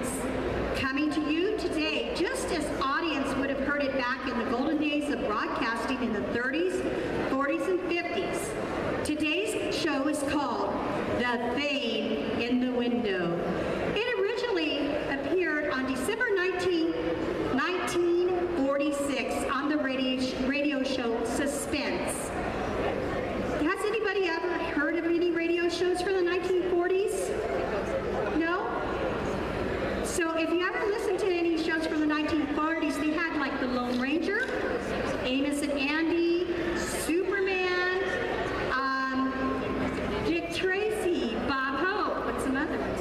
Suspense. Coming to you today, just as audience would have heard it back in the golden days of broadcasting in the 30s, 40s, and 50s. Today's show is called The Thing in the Window. It originally appeared on December 1946 on the radio show Suspense. Has anybody ever heard of any radio shows from the 1940s? No? So if you ever listened to any shows from the 1940s, they had like The Lone Ranger, Amos and Andy, Superman, Dick Tracy, Bob Hope, what's some others?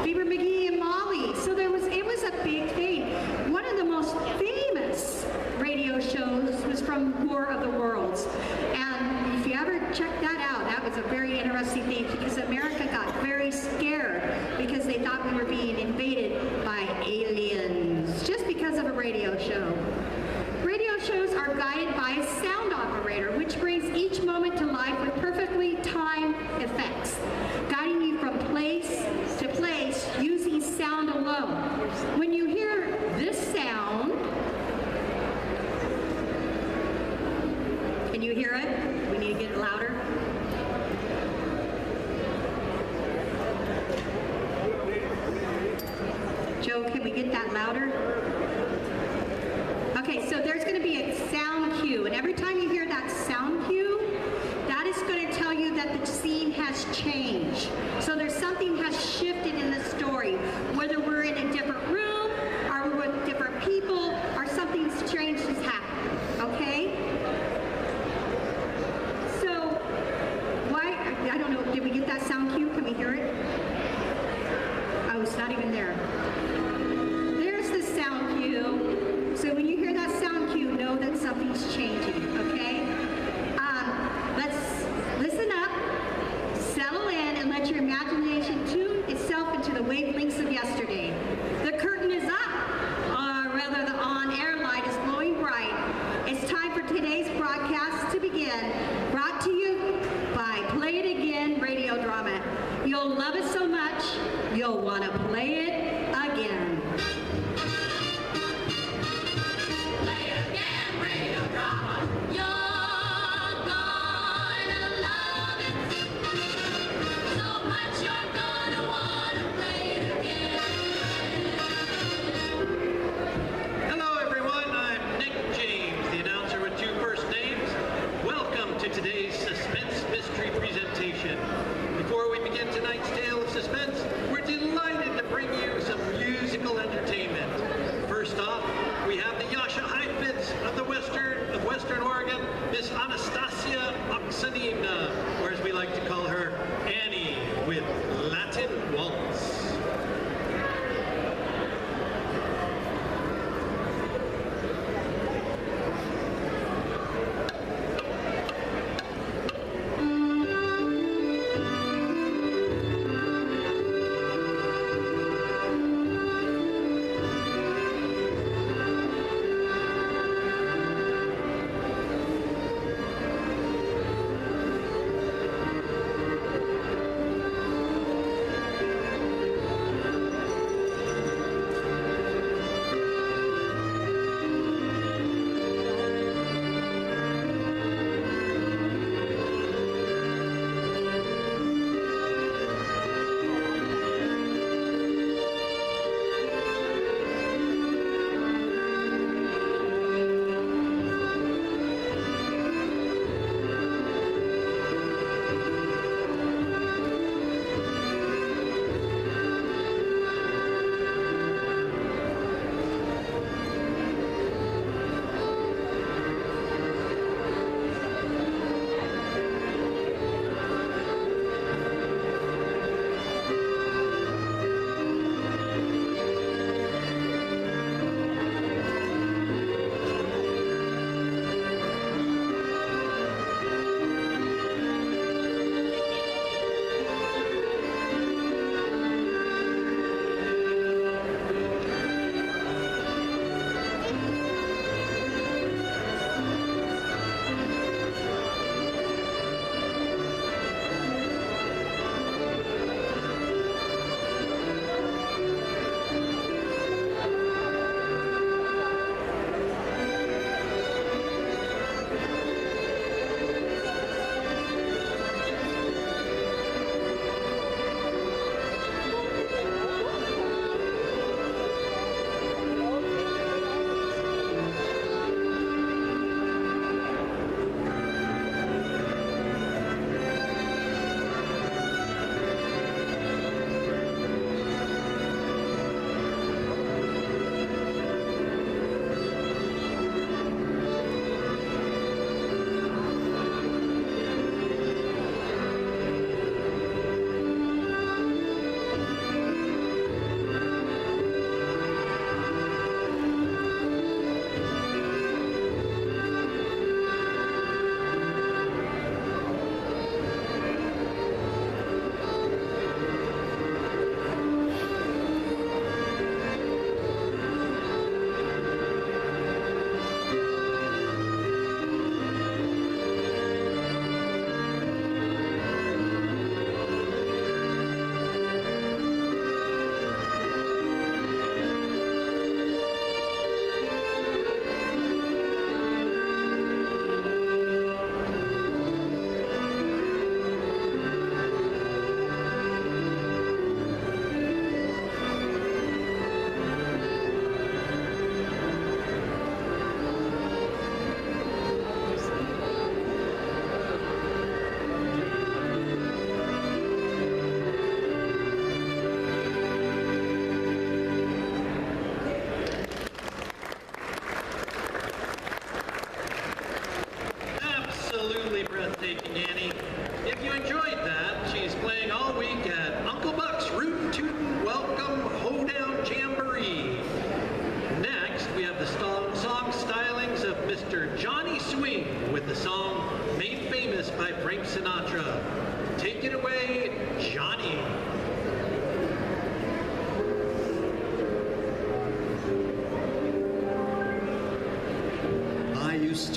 Fibber McGee and Molly. So it was a big thing. One of the most famous radio shows was from War of the Worlds. And if you ever check that out, that was a very interesting thing because America got very scared because they thought we were being invaded by aliens just because of a radio show. Radio shows are guided by a sound operator, which brings each moment to life with perfectly timed effects, guiding you from place to place using sound alone. When you hear this sound, can you hear it? We need to get it louder. Joe, can we get that louder? Okay, so there's going to be a sound cue, and every time you hear that sound cue, that is going to tell you that the scene has changed. So there's something has shifted in the story, whether we're in a different room, or we're with different people, or something strange has happened, okay? So, I don't know, did we get that sound cue? Can we hear it? Oh, it's not even there. There's the sound cue. So when you hear that sound cue, know that something's changing, okay? Let's listen up, settle in, and let your imagination tune itself into the wavelengths of yesterday. The curtain is up, or rather the on-air light is glowing bright. It's time for today's broadcast to begin, brought to you by Play It Again radio drama. You'll love it so much, you'll want to play it again. Today's Suspense Mystery presentation. Before we begin tonight's tale of suspense, we're delighted to bring you some musical entertainment.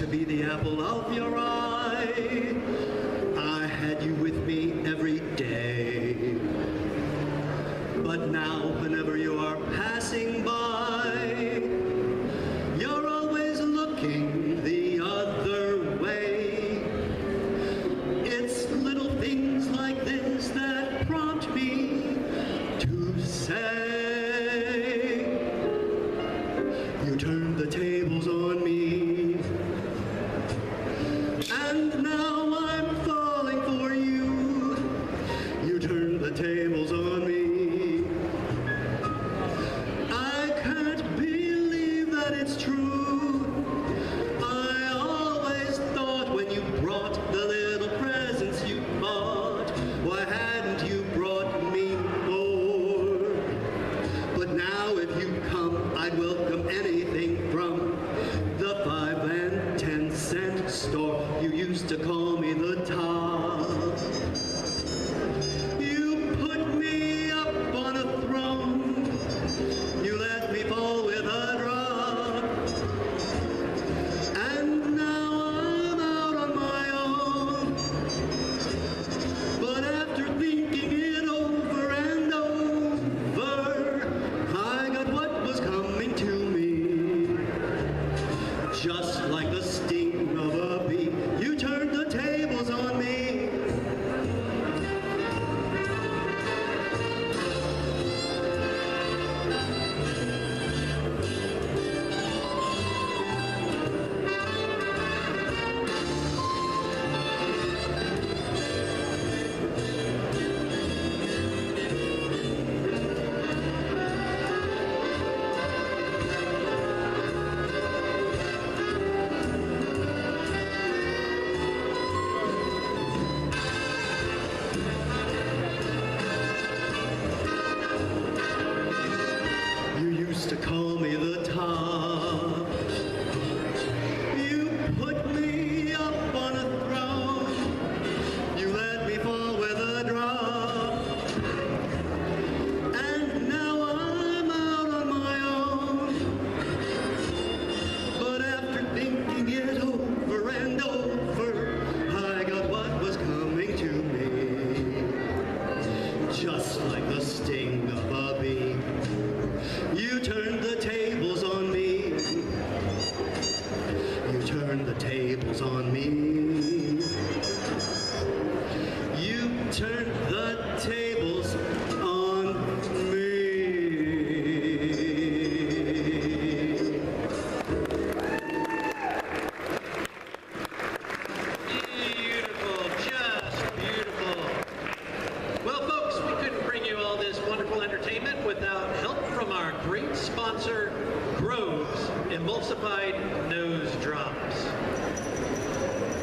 to be the apple of your eye. I had you with me every day. But now, whenever you are passing by, you're always looking the other way. It's little things like this that prompt me to say, you turned the tables on me, and now I'm falling for you. You turned the tables on me. I can't believe that it's true. I always thought when you brought the little presents you bought, why hadn't you brought me more? But now if you come, I'd welcome anything from the 5 and 10 cent store. You used to call me the top. You put me up on a throne. You let me fall with a drop. And now I'm out on my own. But after thinking it over and over, I got what was coming to me. Just like the sting of a bee, you turned the tables on me. You used to call me the top. You put me up on a throne. You let me fall with a drop. And now I'm out on my own. But after thinking it over and over, I got what was coming to me. Just like the sting of a bee, you turned the tables on me. You turned the tables on me. You turned the tables on me. Beautiful, just beautiful. Well, folks, we couldn't bring you all this wonderful entertainment without help from our great sponsor, Grove's Emulsified Nose Drops.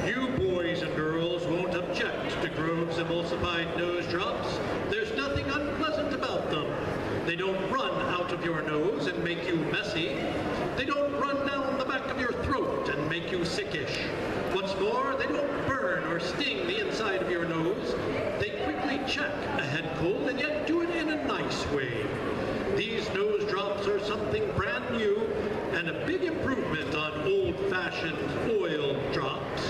You boys and girls won't object to Grove's Emulsified Nose Drops. There's nothing unpleasant about them. They don't run out of your nose and make you messy. They don't run down the back of your throat and make you sickish. What's more, they don't burn or sting the inside of your nose. They quickly check a head cold and yet do it in a nice way. These nose drops are something brand new and a big improvement on old-fashioned oil drops.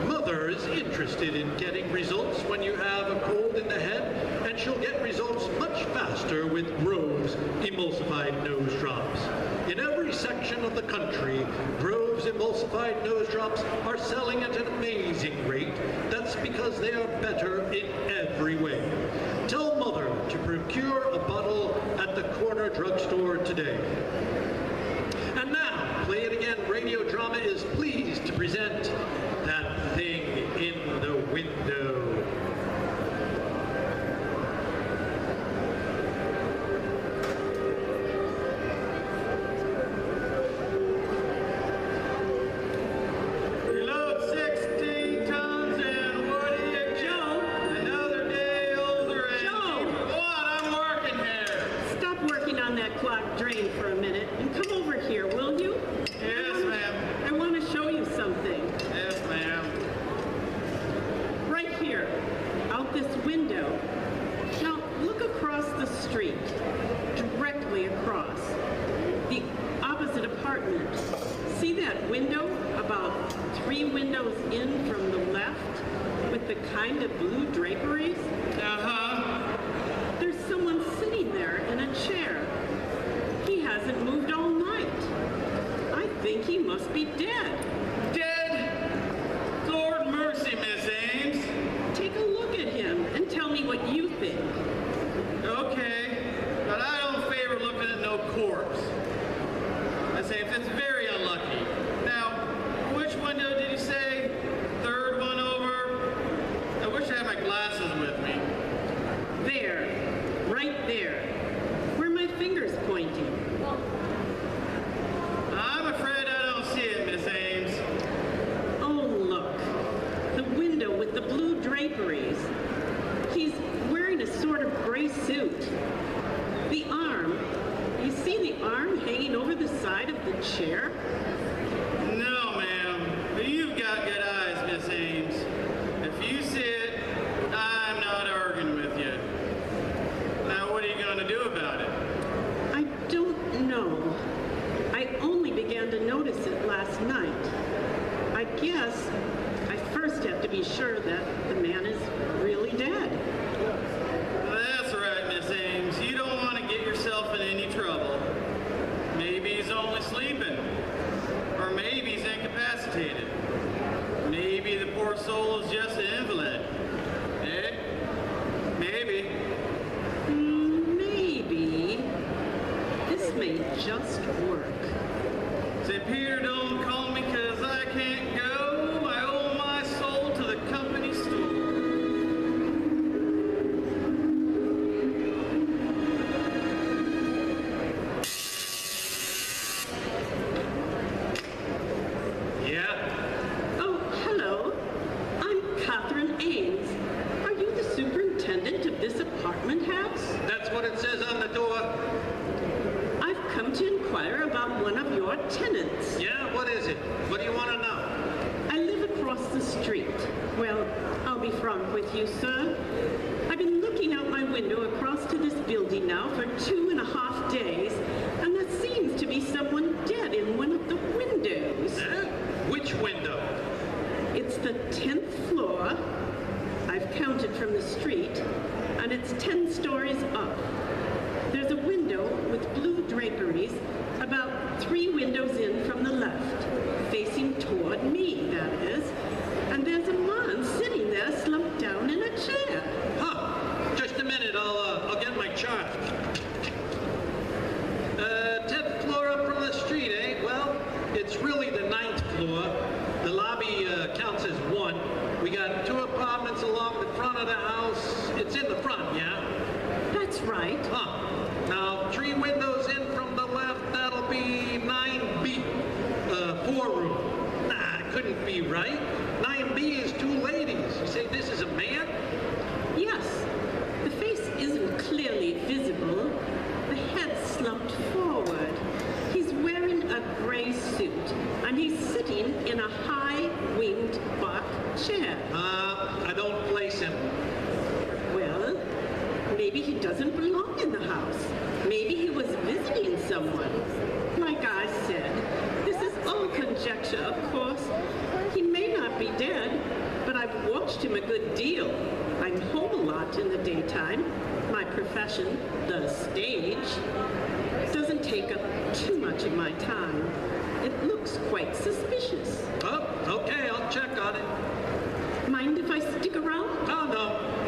Mother is interested in getting results when you have a cold in the head, and she'll get results much faster with Grove's Emulsified Nose Drops. In every section of the country, Grove's Emulsified Nose Drops are selling at an amazing rate. That's because they are better in every way. Tell Mother to procure a bottle at the corner drugstore today. And now, Play It Again Radio Drama is pleased to present That Thing in the Window. Reload 16 tons and what do you get? Another day older and cheaper. What? I'm working here. Stop working on that clock drain for a minute and come over here, will you? Yes, ma'am. I want to show you something. Yes, ma'am. Right here, out this window. Now, look across the street, directly across. The opposite apartment. See that window about chair? No, ma'am. You've got good eyes, Miss Ames. If you sit, I'm not arguing with you. Now, what are you going to do about it? I don't know. I only began to notice it last night. I guess I first have to be sure that the man is really dead. That's right, Miss Ames. You don't want to get yourself in any trouble. Maybe he's only sleeping. Or maybe he's incapacitated. Maybe the poor soul is just an invalid. Eh? Maybe. Maybe. This may just work. Say, Peter, don't call me 'cause I can't go. I owe my soul to the company store. Yeah? Oh, hello. I'm Catherine Ames. Are you the superintendent of this apartment house? That's what it says on the door. I've come to inquire about one of your tenants. Yeah, what is it? What do you want to know? I live across the street. Well, I'll be frank with you, sir. I've been looking out my window across to this building now for 2.5 days, and there seems to be someone dead in one of the windows. Eh? Which window? It's the 10th floor. I've counted from the street, and it's 10 stories up. There's a window with blue draperies, about 3 windows in from the left, facing toward me, that is. And there's a man sitting there slumped down in a chair. Huh. Just a minute. I'll get my chart. 10th floor up from the street, eh? Well, it's really the 9th floor. The lobby counts as 1. We got 2 apartments along the front of the house. It's in the front, yeah? That's right. Huh. Now, 3 windows in from the left, that'll be 9B. 4 room. Nah, it couldn't be right. 9B is 2 ladies. You say this is a man? Yes, the face isn't clearly visible. The head's slumped forward. He's wearing a gray suit, and he's sitting in a high-winged bark chair. I don't place him. Well, maybe he doesn't belong in the house. Maybe he was visiting someone. Like I said, this is all conjecture, of course. He may not be dead, but I've watched him a good deal. I'm home a lot in the daytime. My profession, the stage, doesn't take up too much of my time. It looks quite suspicious. Oh, okay, I'll check on it. Mind if I stick around? Oh,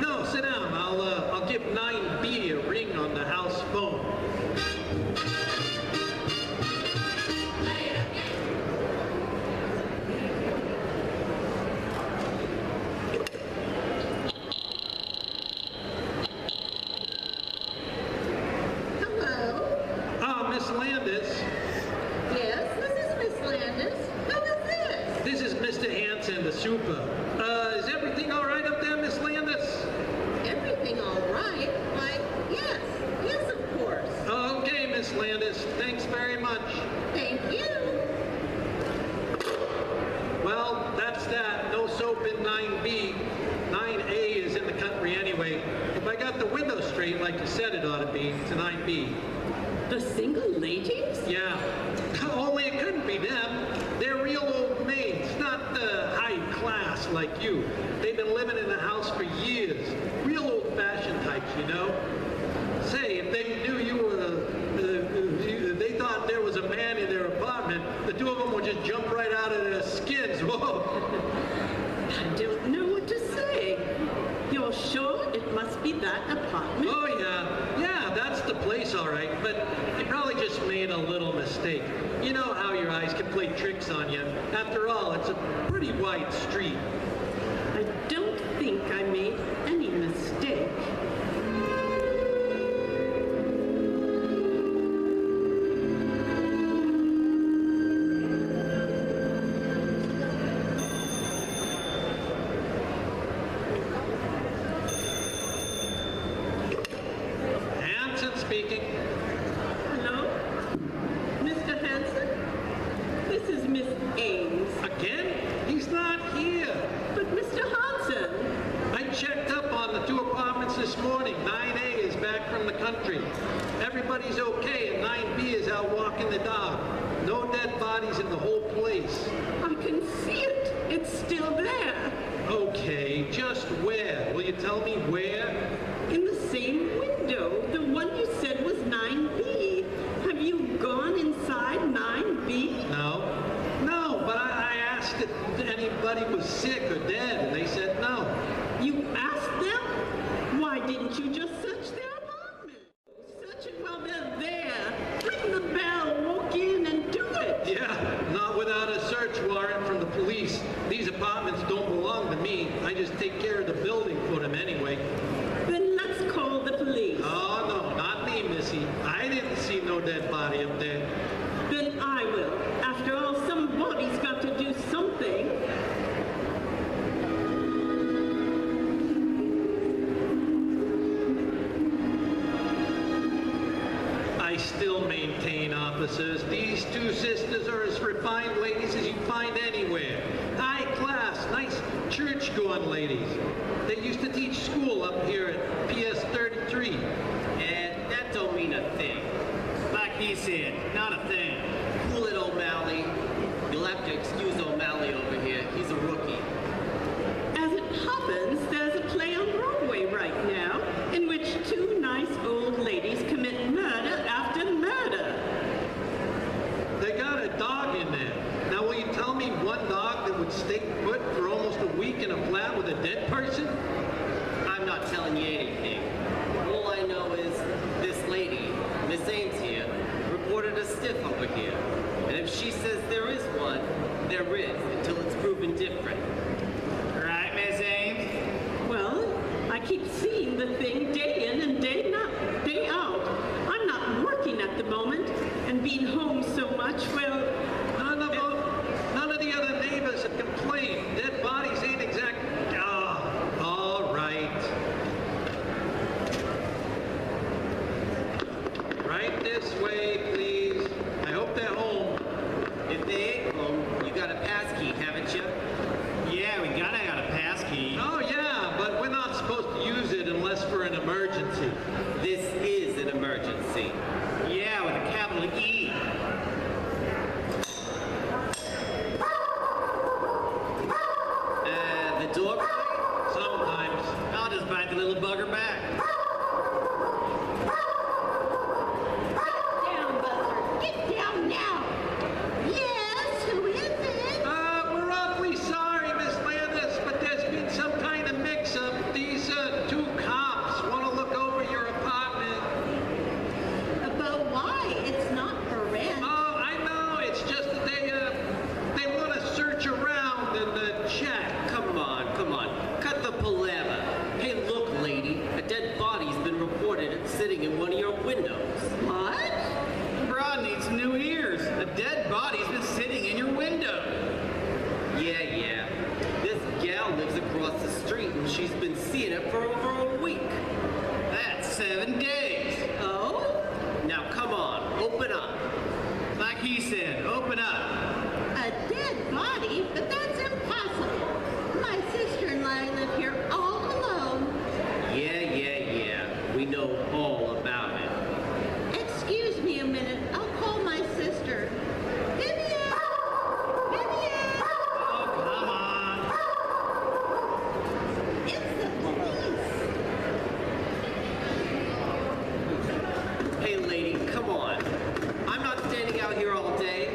no, sit down. I'll give 9B a ring on the house phone. Hello. Miss Landis. Yes, this is Miss Landis. Who is this? This is Mr. Hanson, the super. Is everything all right up there, Miss Landis? Everything all right? Why, yes. Yes, of course. Okay, Miss Landis. Thanks very much. Thank you. Well, that's that. No soap in 9B. 9A is in the country anyway. If I got the window straight like you said it ought to be, it's a 9B. The single ladies? Yeah. Only it couldn't be them. They're real old maids, not high class like you. They've been living in the house for years. Real old-fashioned types, you know. Say, if they knew you were, they thought there was a man in their apartment, the 2 of them would just jump right out of their skins. Whoa. I don't know what to say. You're sure it must be that apartment? Oh, yeah. Yeah, that's the place, all right. But you probably just made a little mistake. You know how your eyes can play tricks on you. After all, it's a pretty wide street. I don't think I made any mistake. Hanson speaking. Hello? Mr. Hanson? country. Everybody's okay, and 9B is out walking the dog. No dead bodies in the whole place. I can see it. It's still there. Okay, just where? Will you tell me where? In the same window, the one you said was 9B. Have you gone inside 9B? No. No, but I asked if anybody was sick or dead, and they said no. You asked them? Why didn't you just search their apartment? Search it while they're there. Ring the bell, walk in and do it. Yeah, not without a search warrant from the police. These apartments don't belong to me. I just take care of the building for them anyway. Then let's call the police. Oh, no, not me, Missy. I didn't see no dead body up there. Then I will. After all, somebody's got to do something. I still maintain, officers, these two sisters are as refined ladies as you find anywhere. High class, nice church-going ladies. They used to teach school up here at PS 33. And that don't mean a thing. Like he said, not a thing. Cool it, O'Malley. You'll have to excuse O'Malley over here. He's a rookie. As it happens, there's a play on Broadway right now in which two nice old ladies commit murder after murder. They got a dog in there. Now, will you tell me one dog that would stay put for almost a week in a flat with a dead person? I'm not telling you anything. All I know is this lady, Miss Ames here, reported a stiff over here. And if she says there is one, there is, until it's proven different. Right, Miss Ames? Well, I keep seeing the thing day in and day out. I'm not working at the moment, and being home so much, well, None of the other neighbors have complained. Dead bodies ain't exact. Ah, all right. Right this way, please. I hope they're home. If they ain't home, you got a pass key, haven't you? Yeah, we gotta have a pass key. Oh, yeah, but we're not supposed to use it unless for an emergency. This is an emergency. Yeah, with a capital E. The dog? Sometimes. I'll just bite the little bugger back. Down, Buster. Get down now. Yes, who is it? We're awfully sorry, Miss Landis, but there's been some kind of mix-up. These two cops want to look over your apartment. But why? It's not for rent. Oh, I know. It's just that they want to search around and check. Come on. Cut the palaver. Hey, look, lady. A dead body's been reported sitting in one of your windows. what? Broad needs new ears. A dead body's been sitting in your window. Yeah. This gal lives across the street and she's been seeing it for over a week. That's 7 days. Oh? Now, come on. Open up. Like he said, open up. A dead body? But that's impossible. My sister and I live here all alone. Yeah. We know all about it. Excuse me a minute. I'll call my sister. Vivian! Vivian! Oh, come on. It's the police. Hey, lady, come on. I'm not standing out here all day.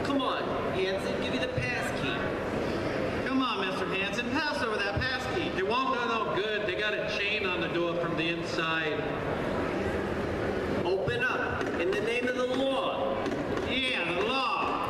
Come on, Hanson, give me the pass key. Come on, Mr. Hanson, pass over that pass key. It won't do no good. They got a chain on the door from the inside. Open up, in the name of the law. Yeah, the law.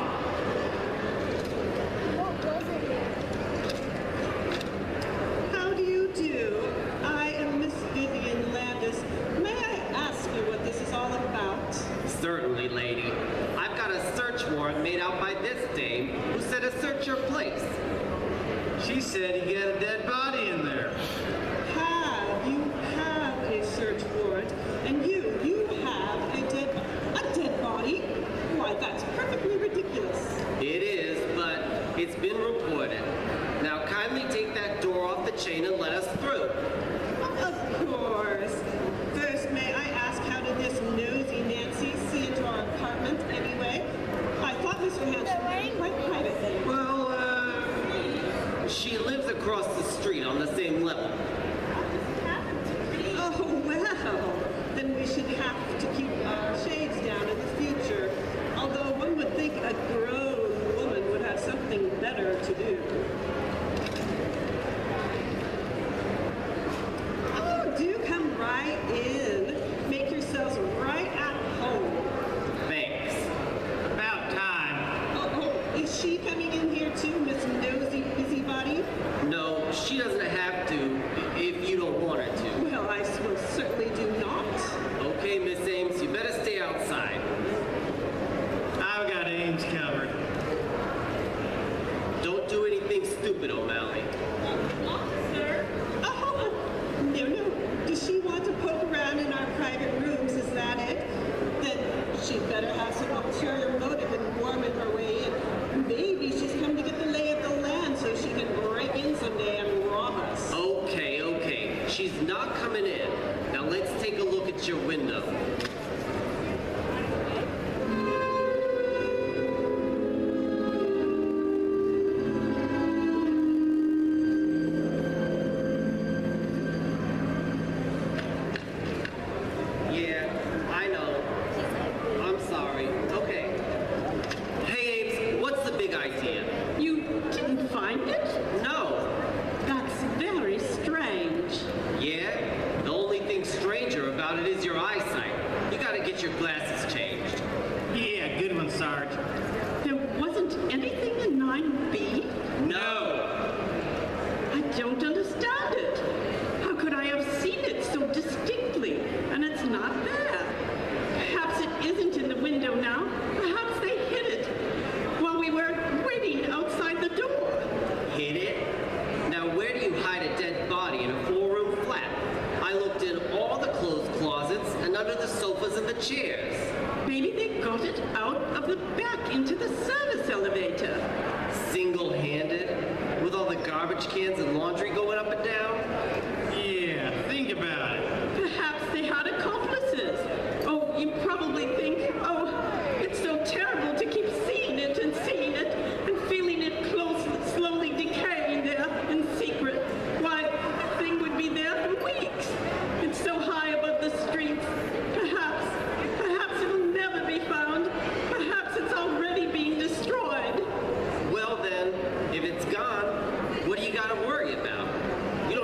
How do you do? I am Miss Vivian Landis. May I ask you what this is all about? Certainly, lady. I've got a search warrant made out by this dame who said to search your place. She said you got a dead body in there. You have a search warrant, and you have a dead body? Why, that's perfectly ridiculous. It is, but it's been reported. Now kindly take that door off the chain and let us through. Of course. First, may I get your glasses changed. Yeah, good one, Sarge. There wasn't anything in 9B? No! I don't understand it. How could I have seen it so distinctly and it's not there? Perhaps it isn't in the window now. Perhaps they hid it while we were waiting outside the door. Hid it? Now where do you hide a dead body in a 4-room flat? I looked in all the clothes closets and under the sofas and the chairs. Maybe they got it out of the back into the service elevator. Single-handed? With all the garbage cans and laundry going up and down? Yeah, think about it. Perhaps they had accomplices. Oh, you probably think, oh, it's so terrible to keep seeing it and feeling it slowly decaying there in secret. Why, the thing would be there for weeks. It's so high above the streets. Perhaps it'll never be found. Perhaps it's already being destroyed. Well then, if it's gone, what do you gotta worry about? You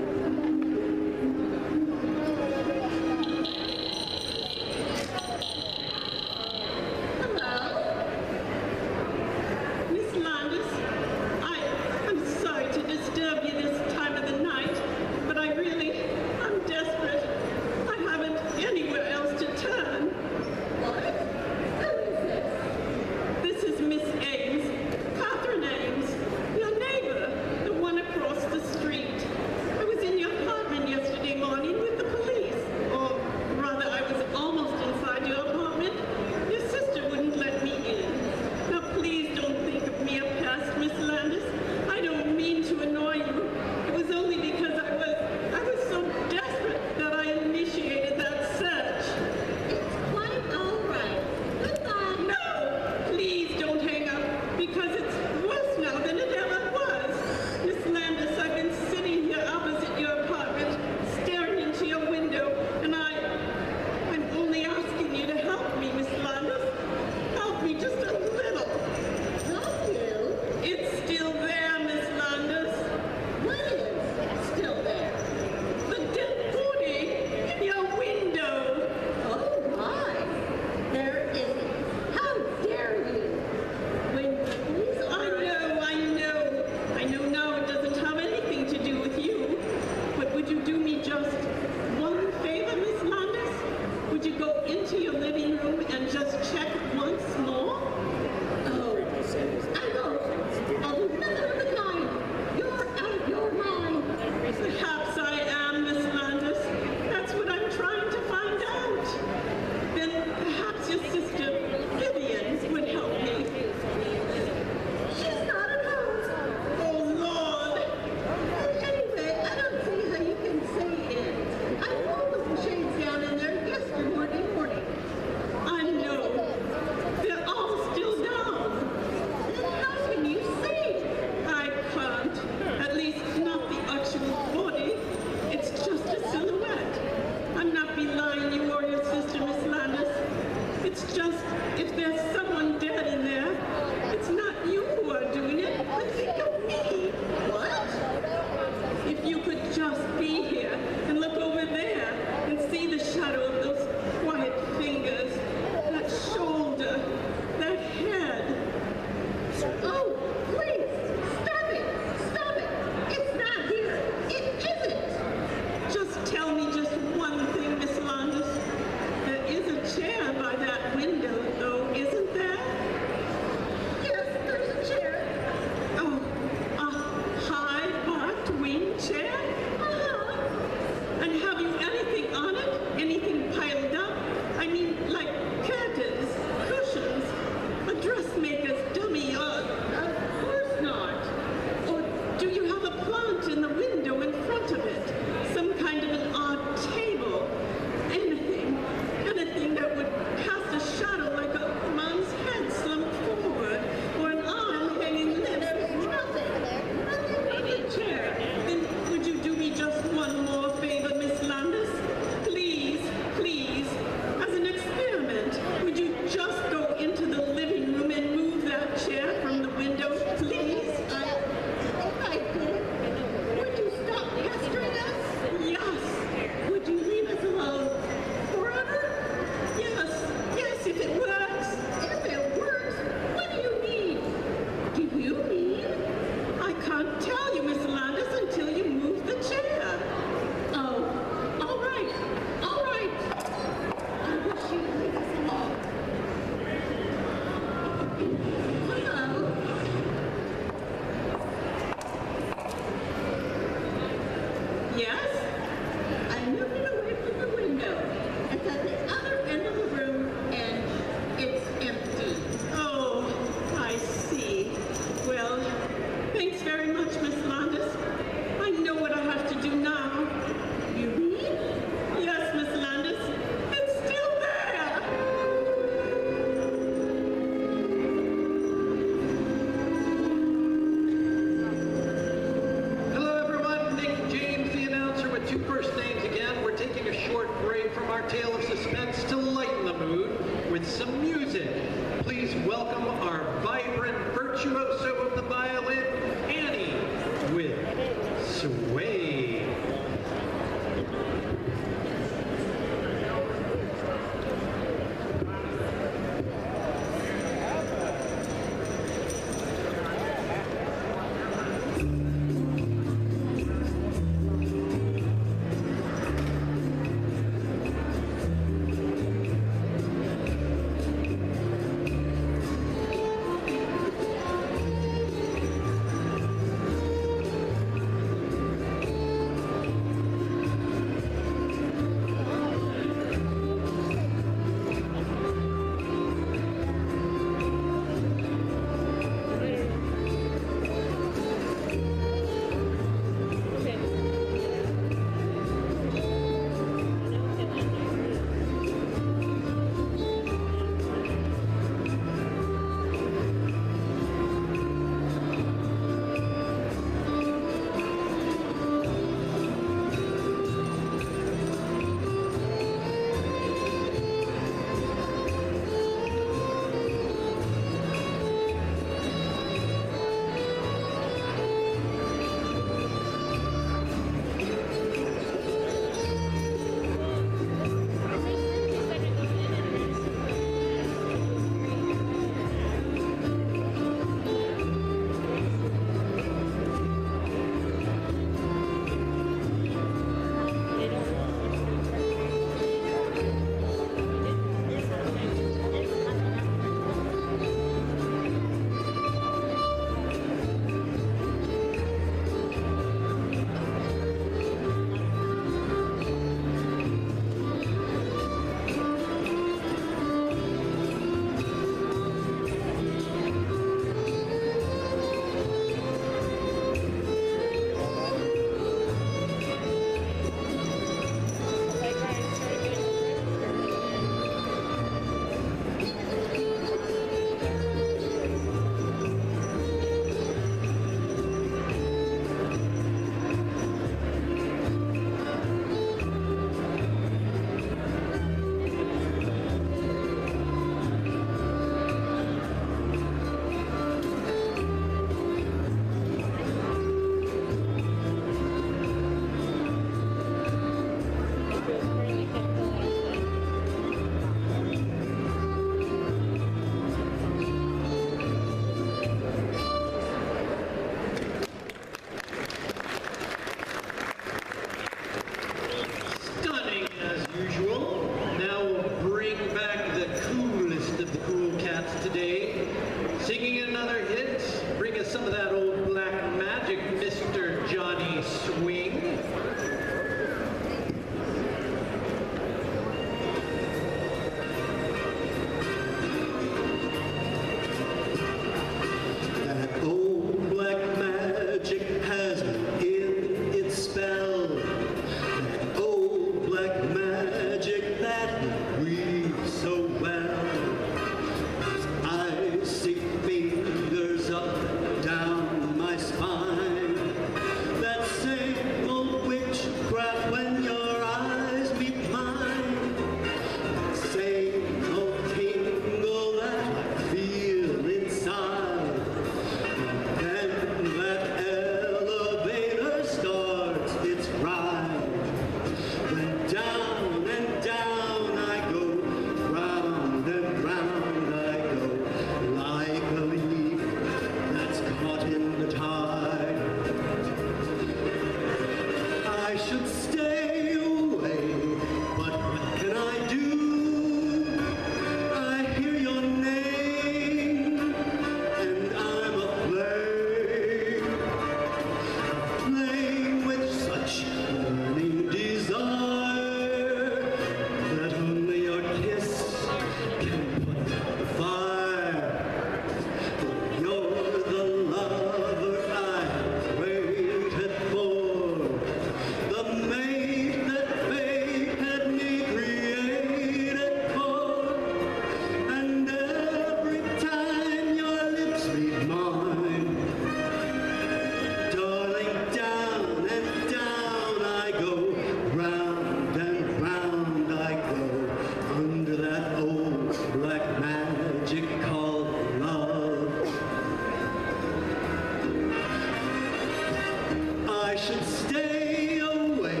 I should stay away,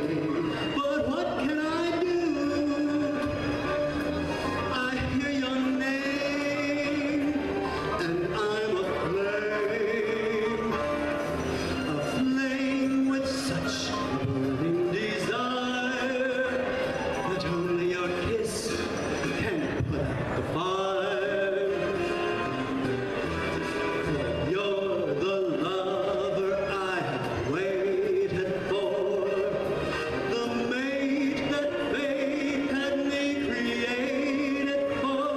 but what can I do? I hear your name, and I'm aflame with such burning desire that only your kiss can put out the fire. For you're the lover I have waited for, the mate that fate had me created for,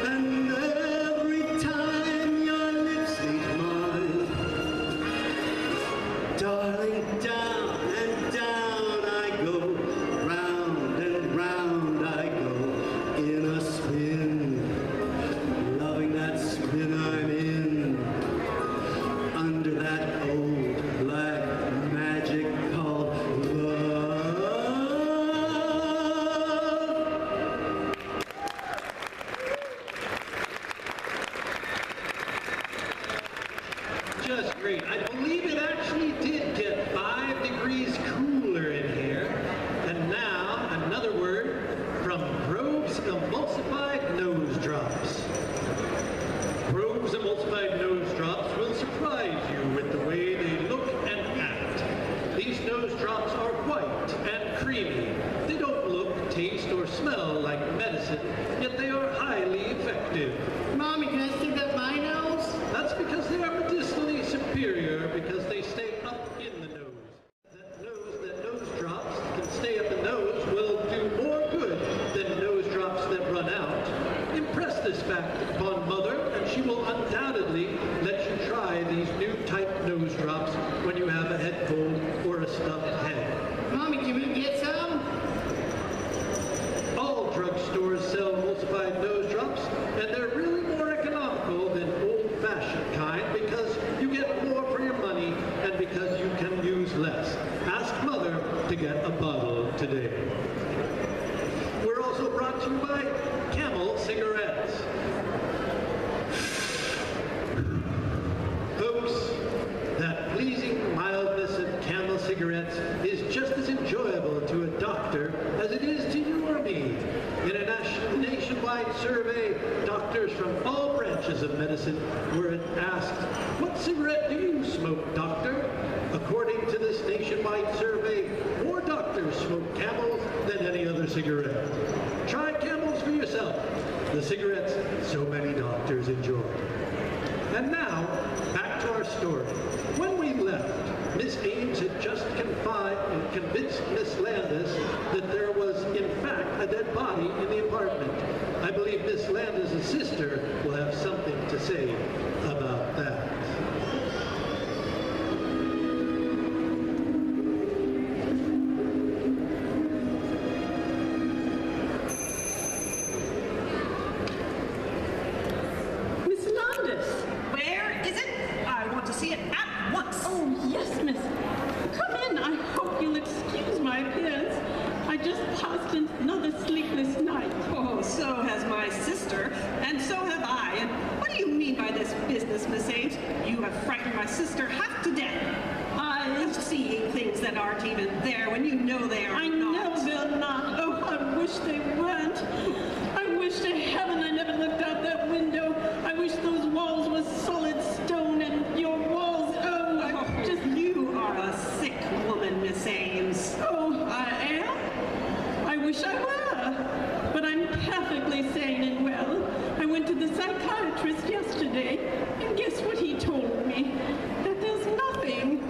and every time your lips meet mine, darling, down and down I go, round and round I go, in a spin, loving that spin I'm in, under that old black magic called love. Just great. I believe it actually did get 5 degrees cooler in here. And now, another word from Grove's Emulsified Nose Drops. Grove's Emulsified Nose Drops will surprise you with the way they look and act. These nose drops are white and creamy. They don't look, taste, or smell like medicine, yet they are highly effective. Mommy, can I stick up my nose? That's because they are medicinally superior because they stay up in the nose. That nose drops can stay up the nose will do more good than nose drops that run out. Impress this fact upon Mother, and she will undoubtedly let you try these new type nose drops when you have a head cold or a stuffed head. Mommy, can we get some? All drugstores sell emulsified nose drops, and they're really more economical than old-fashioned kind because you get more for your money and because you can use less. Ask Mother to get a bottle today. We're also brought to you by Camel Cigarettes. Folks, that pleasing mildness of Camel cigarettes is just as enjoyable to a doctor as it is to you or me. In a nationwide survey, doctors from all branches of medicine were asked, "What cigarette do you smoke, doctor?" According to this nationwide survey, more doctors smoke Camels than any other cigarette. Try Camels for yourself, the cigarettes so many doctors enjoy. And now, back to our story. When we left, Miss Ames had just convinced Miss Landis that there was, in fact, a dead body in the apartment. I believe Miss Landis' sister will have something to say about that. Miss Landis. Where is it? I want to see it at once. Oh, yes, miss. Come in. I hope you'll excuse my appearance. I just passed another sleepless night. Oh, so has my sister, and so have I. And what do you mean by this business, Miss Ames? You have frightened my sister half to death. I'm seeing things that aren't even there when you know they are I not. know they're not. Oh, I wish they weren't. I wish to heaven I never looked out that window. I wish those walls were solid stone and your walls, You are a sick woman, Miss Ames. Oh, I am? I wish I were. But I'm perfectly sane and well. I went to the psychiatrist yesterday, and guess what he told me? That there's nothing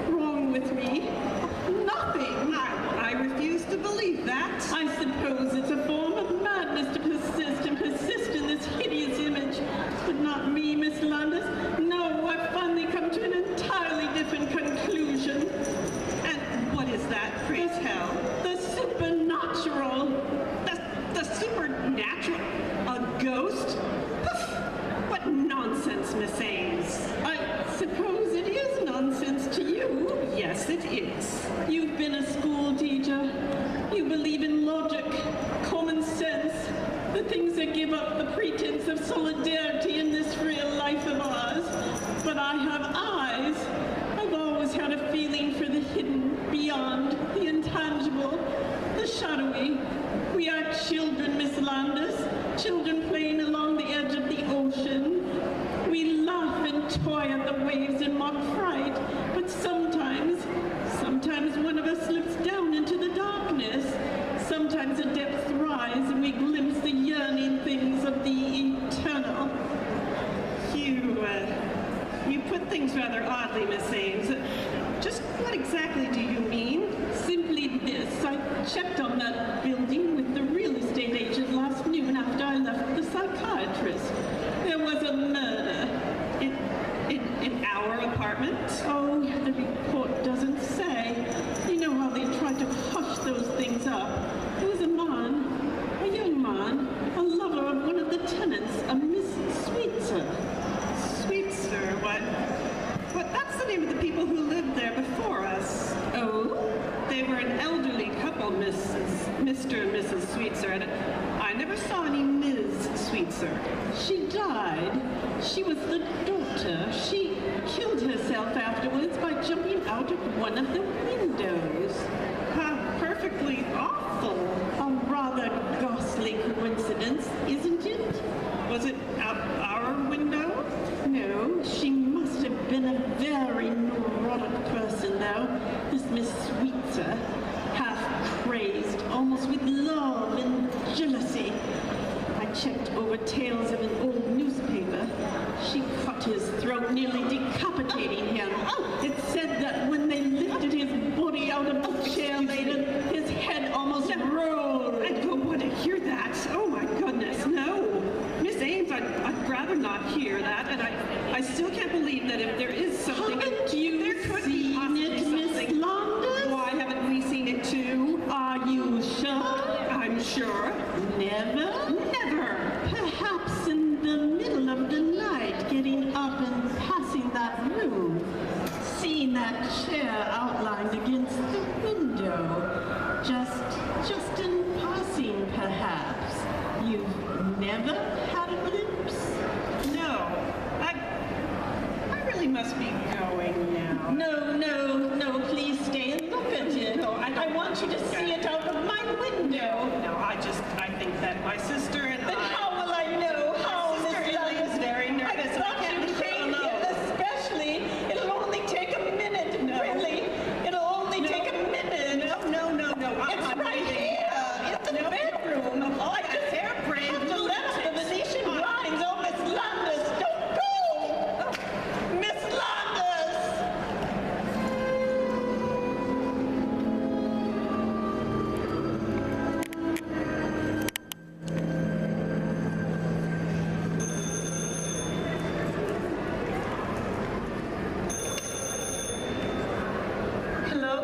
wrong with me. Nothing. I refuse to believe that. I suppose it's a form of madness to persist in this hideous image. But not me, Miss Landis. No, I've finally come to an entirely different conclusion. And what is that, pray tell? The supernatural. The supernatural? A ghost? Poof! What nonsense, Miss Ames. I suppose it is nonsense to you. Yes, it is. You've been a school teacher. You believe in logic, common sense, the things that give up the pretense of solidarity in this real life of ours. But I have eyes. I've always had a feeling for the hidden beyond, the intangible, the shadowy. We are children, Miss Landis, children playing along the edge of the ocean. We laugh and toy at the waves in mock fright, but sometimes one of us slips down into the darkness. Sometimes the depths rise and we glimpse the yearning things of the eternal. You put things rather oddly, Miss Ames. Just what exactly do you mean? Simply this. I checked on that building with the real estate agent last noon after I left the psychiatrist. There was a murder. In our apartment? Oh, the report doesn't say. You know how they try to hush those things up. There was a young man, a lover of one of the tenants, a Miss Sweetser. Sweetser, what? That's the name of the people who lived there before us. Oh? They were an elderly couple, Mr. and Mrs. Sweetser, and I never saw any Ms. Sweetser. She died. She was the daughter. She killed herself afterwards by jumping out of one of the windows. How perfectly awful. A rather ghastly coincidence, isn't it? Was it out our window? No, she must have been a very neurotic person, though. This Miss Sweetser, half crazed, almost with love and jealousy. I checked over tales of an old newspaper. She cut his throat, nearly decapitating him. It said that when they lifted his body out of the chair later, his head almost rolled. I don't want to hear that. Oh my goodness, no. Miss Ames, I'd rather not hear that, and I still can't believe that if there is something, Haven't you there could be seen possibly it, Miss something. Landis? Why haven't we seen it too? Are you sure? I'm sure. Never? Never. Perhaps in the middle of the night, getting up and passing that room, seeing that chair outlined against the window, just in passing, perhaps. You've never had a glimpse? No. I really must be going now. No, please stay and look at it. I want you to see it out of my window. No, I think that my sister and Then how will I know? How, My sister Miss Ellie Landis? is very nervous. I thought you came here especially. It'll only take a minute, really. It'll only take a minute. No. It's right here, in the bedroom. I just have to let out the Venetian blinds. Oh, Miss Landis, don't go! Miss Landis! Hello?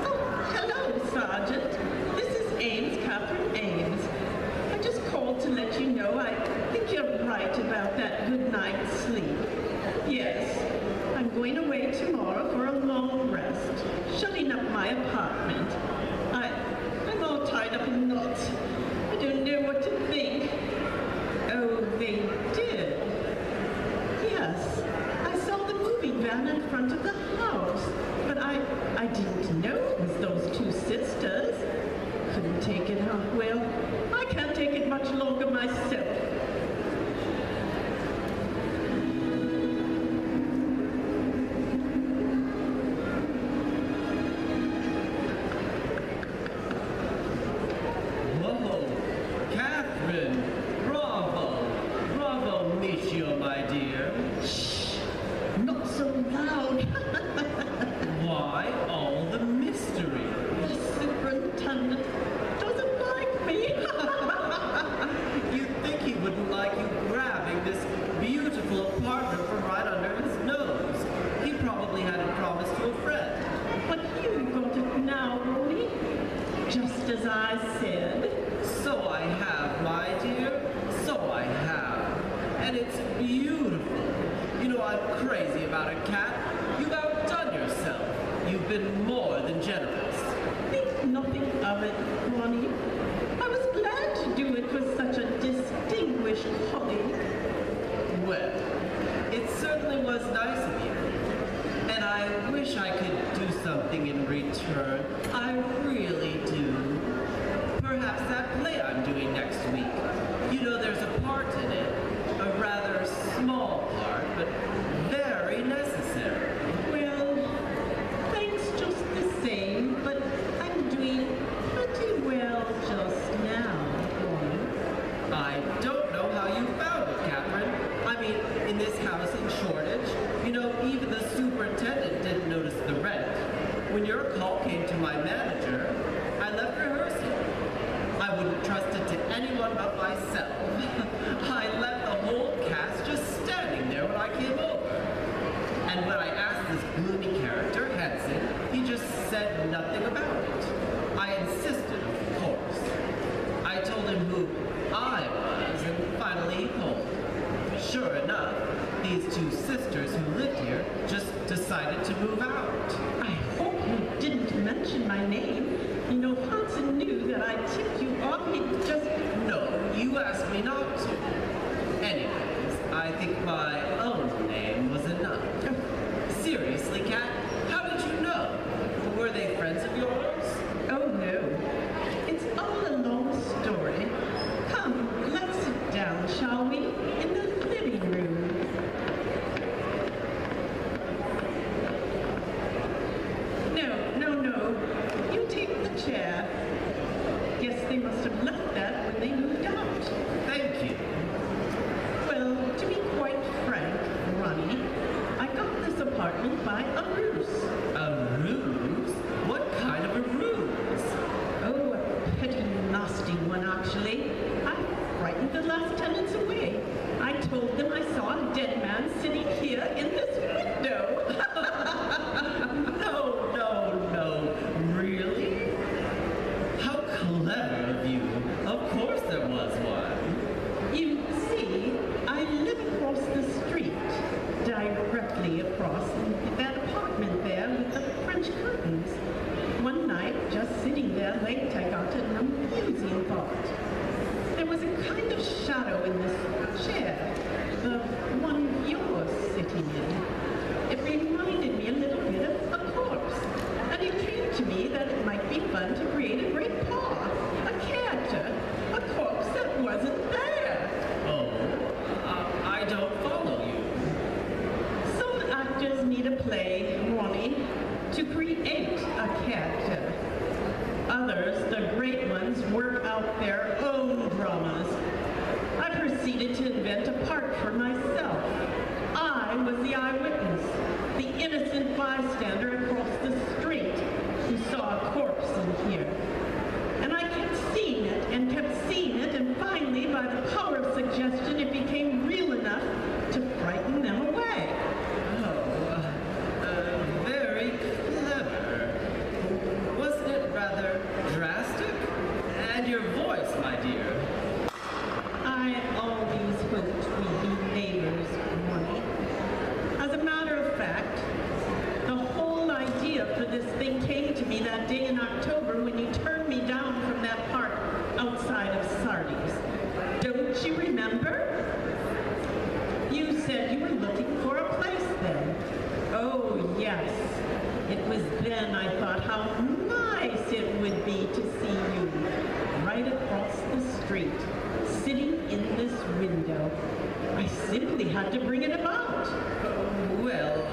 Oh, hello, Sergeant. This is Ames, Catherine Ames. I just called to let you know I think you're right about that good night's sleep. Yes, I'm going away tomorrow for a long rest, shutting up my apartment. I'm all tied up in knots. I don't know what to think. Oh, they did. Yes, I saw the moving van in front of the house, but I didn't know it was those two sisters. Couldn't take it out. Well, I can't take it much longer myself. Whoa, Catherine! Bravo, monsieur, my dear. Shh! Not so loud. turn. I really do. Perhaps that play I'm doing next week. You know, there's a part in it. A rather small part, but very necessary. Well, thanks just the same, but I'm doing pretty well just now, Bonnie. I don't know how you found it, Catherine. I mean, in this housing shortage, you know, even the superintendent didn't notice the rent. When your call came to my manager, I left rehearsal. I wouldn't trust it to anyone but myself. I left the whole cast just standing there when I came over. And when I asked this gloomy character, Henson, he just said nothing about it. I insisted, of course. I told him who I was, and finally he told. Sure enough, these two sisters who lived here just decided to move out. I hope you didn't mention my name. You know, Hanson knew that I tipped you off. He just... No, you asked me not to. Anyways, I think my own name was enough. Seriously, Kat, how did you know? Were they friends of yours? Oh, no. It's all a long story. Come, let's sit down, shall we? In the living room. No. You take the chair. Guess they must have left that when they moved out. Thank you. Well, to be quite frank, Ronnie, I got this apartment by a ruse. A ruse? What kind of a ruse? Oh, a pretty nasty one, actually. I frightened the last tenants away. I told them I saw a dead man sitting here in this window. No. Really? How clever of you. Of course there was one. You see, I live across the street, directly across that apartment there with the French curtains. One night, just sitting there late, I got an amusing thought. There was a kind of shadow in this chair, the one you're sitting in. It reminded me a little bit of a corpse, and it came to me that it might be fun to create a great paw, a character, a corpse that wasn't there. Oh, I don't follow you. Some actors need a play, Ronnie, to create a character. Others, the great ones, work out their own dramas. I proceeded to invent a part for myself. I was the eyewitness, the innocent bystander across the street who saw a corpse in here. And I kept seeing it, and finally, by the power of suggestion, it became real enough to frighten them away. Very clever. Wasn't it rather drastic? And your voice, my dear. I always hoped we'd be neighbors, Ronnie. As a matter of fact, the whole idea for this thing came to me that day in October when you turned me down from that park outside of Sardi's. Don't you remember? You said you were looking for a place then. Oh, yes. It was then I thought how nice it would be to see you right across the street, sitting in this window. I simply had to bring it about. Well,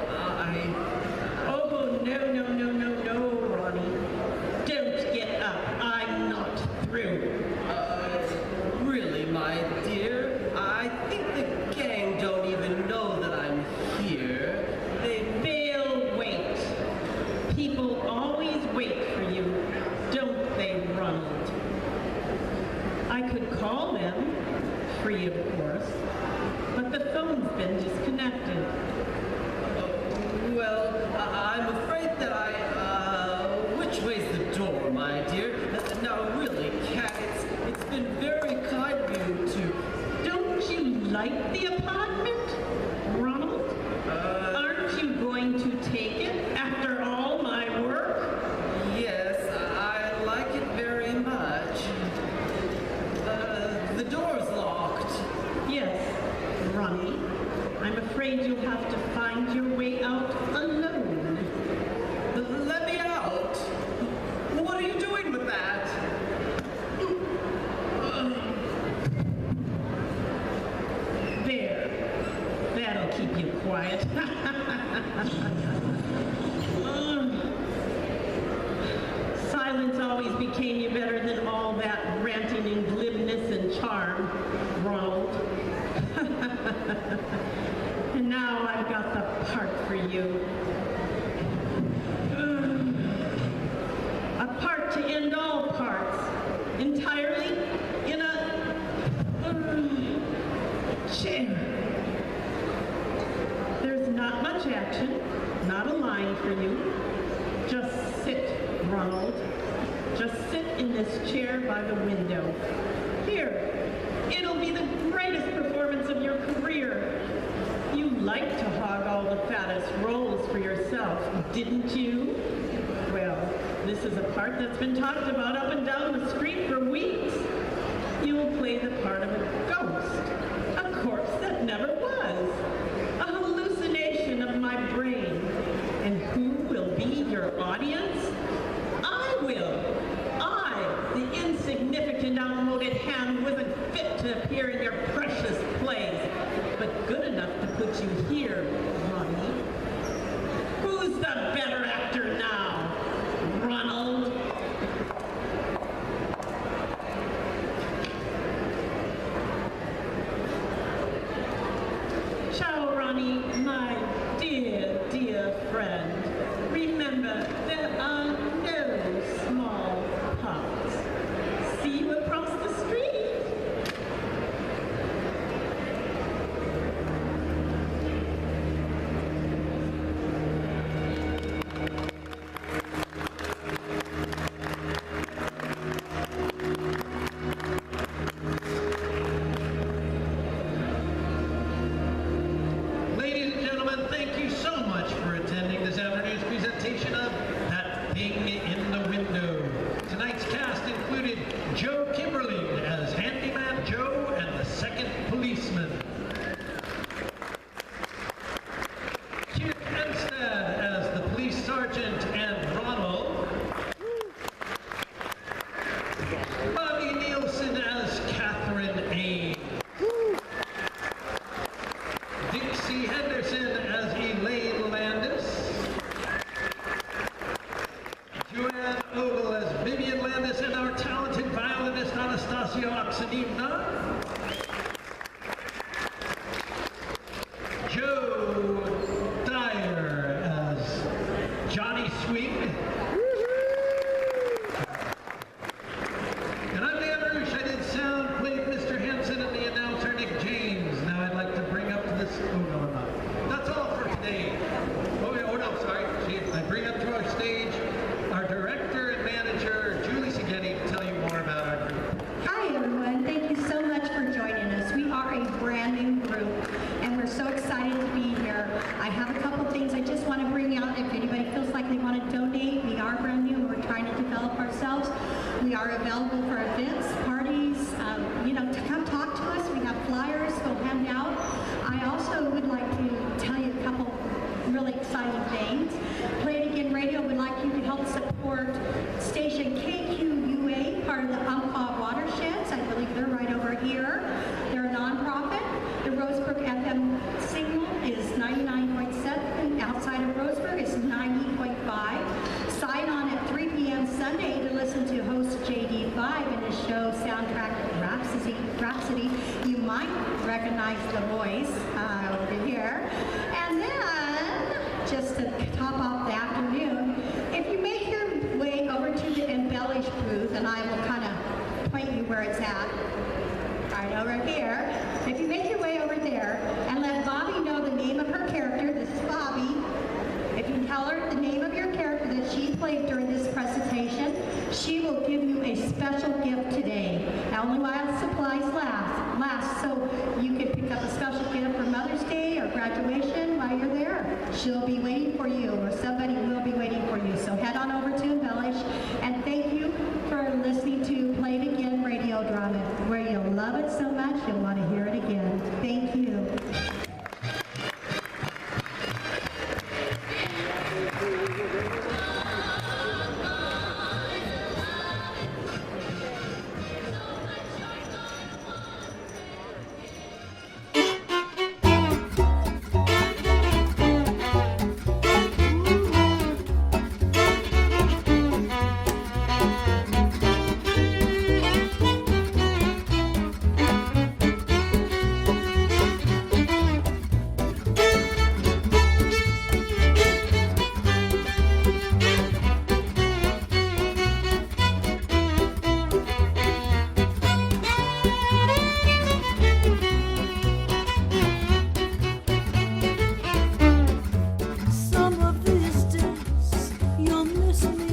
Oh, no, Ronnie. Don't get up. I'm not through. Really, my dear, I think the gang don't even know that I'm here. They'll wait. People always wait for you, don't they, Ronald? I could call them, free of course, but the phone's been disconnected. Well, overcame you better than all that ranting and glibness and charm, Ronald. And now I've got the part for you. A part to end all parts, entirely in a chair. There's not much action, not a line for you. Just sit, Ronald. Just sit in this chair by the window. Here, it'll be the greatest performance of your career. You like to hog all the fattest roles for yourself, didn't you? Well, this is a part that's been talked about up and down the street for weeks. You'll play the part of a ghost, a corpse that never was, a hallucination of my brain. And who will be your audience? I will. I, the insignificant, outmoded hand, wasn't fit to appear in your precious plays, but good enough to put you here, Ronnie. Who's the better actor now? Ronald? Ciao, Ronnie, my dear, dear friend. Remember, there are no small parts. See you across the street. Ladies and gentlemen, thank you so much for attending this afternoon's presentation of That Thing in the Window. Tonight's cast included Joe Kimberly as Handyman Joe and the Second Policeman, Kirk Enstad as the Police Sergeant and Ronald, Bobby Nielsen as Catherine Ain, Dixie Henderson as Elaine Landis, Joanne Ogle as Vivian Landis, and our talented violinist Anastasia Oxenivna, Joe Dyer as Johnny Swing, and I'm Dan Roosh. I did sound, played Mr. Hanson, and the announcer Nick James. Now I'd like to bring up to this, oh no, I'm not. That's all for today. Oh no, sorry. I bring up to our stage our director and manager, Julie Seghetti, to tell you more about our group. Hi everyone, thank you so much for joining us. We are a brand new group and we're so excited to be here. I have a couple things I just want to bring out. If anybody feels like they want to donate, we are brand new and we're trying to develop ourselves. We are available for events, parties, to come talk to us. We have flyers, go hand out. I also would like to tell you a couple really exciting things. Play It Again Radio would like you to help support station KQUA, part of the Umpqua Watersheds. I believe they're right over here. They're a nonprofit. The Roseburg FM signal is 99.7. Outside of Roseburg is 90.5. Sign on at 3 p.m. Sunday to listen to host JD5 in his show Soundtrack Rhapsody. You might recognize the voice over here. And then, just to top off the afternoon, if you make your way over to the Embellish booth, and I will kind of point you where it's at, right over here. If you make your way over there and let Bobby know the name of her character, this is Bobby, if you tell her the name of your character that she played during this presentation, she will give you a special gift today. Now, only while supplies last, so you can pick up a special gift for Mother's Day or graduation while you're there. She'll be waiting for you, or somebody will be waiting for you. So head on over to Embellish, and thank you for listening to Play It Again radio drama, where you'll love it so much you'll want to hear it again. Thank you. kiss me.